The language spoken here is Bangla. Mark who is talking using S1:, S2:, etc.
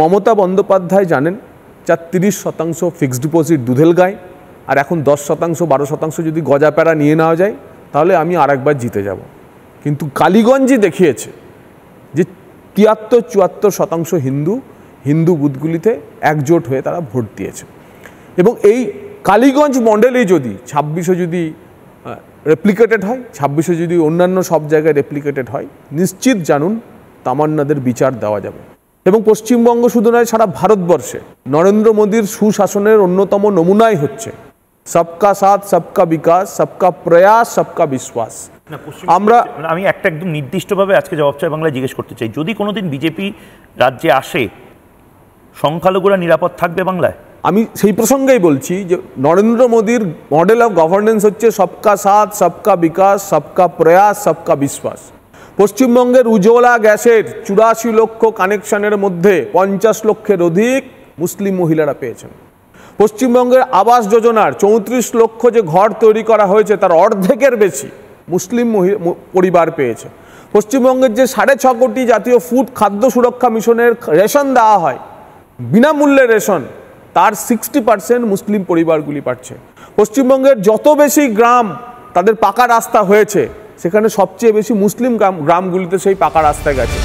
S1: মমতা বন্দ্যোপাধ্যায় জানেন যার 30% ফিক্সড ডিপোজিট দুধেল গায় আর এখন 10% 12% যদি গজাপ্যারা নিয়ে নেওয়া যায় তাহলে আমি আরেকবার জিতে যাব। কিন্তু কালীগঞ্জই দেখিয়েছে যে 73-74% হিন্দু বুথগুলিতে একজোট হয়ে তারা ভোট দিয়েছে এবং এই কালীগঞ্জ মডেলেই যদি 26-এ যদি রেপ্লিকেটেড হয়, 26-এ যদি অন্যান্য সব জায়গায় রেপ্লিকেটেড হয়, নিশ্চিত জানুন তামান্নাদের বিচার দেওয়া যাবে। এবং পশ্চিমবঙ্গ শুধু নয়, সারা ভারতবর্ষে নরেন্দ্র মোদীর সুশাসনের অন্যতম নমুনাই হচ্ছে সবকা সাথ, সবকা বিকাশ, সবকা প্রয়াস, সবকা বিশ্বাস।
S2: আমি একটা একদম নির্দিষ্টভাবে আজকে জবাব চাই বাংলায় জিজ্ঞেস করতে চাই, যদি কোনোদিন বিজেপি রাজ্যে আসে সংখ্যালঘুরা নিরাপদ থাকবে বাংলায়?
S1: আমি সেই প্রসঙ্গেই বলছি যে নরেন্দ্র মোদীর মডেল অফ গভর্নেন্স হচ্ছে সবকা সাথ, সবকা বিকাশ, সবকা প্রয়াস, সবকা বিশ্বাস। পশ্চিমবঙ্গের উজ্জ্বলা গ্যাসের 84 লক্ষ কানেকশনের মধ্যে 50 লক্ষের অধিক মুসলিম মহিলারা পেয়েছেন। পশ্চিমবঙ্গের আবাস যোজনার 34 লক্ষ যে ঘর তৈরি করা হয়েছে তার অর্ধেকের বেশি মুসলিম পরিবার পেয়েছে। পশ্চিমবঙ্গের যে 6.5 কোটি জাতীয় ফুড খাদ্য সুরক্ষা মিশনের রেশন দেওয়া হয়, বিনামূল্যে রেশন, তার 60% মুসলিম পরিবারগুলি পাচ্ছে। পশ্চিমবঙ্গের যত বেশি গ্রাম তাদের পাকা রাস্তা হয়েছে সেখানে সবচেয়ে বেশি মুসলিম গ্রামগুলিতে সেই পাকা রাস্তা গেছে।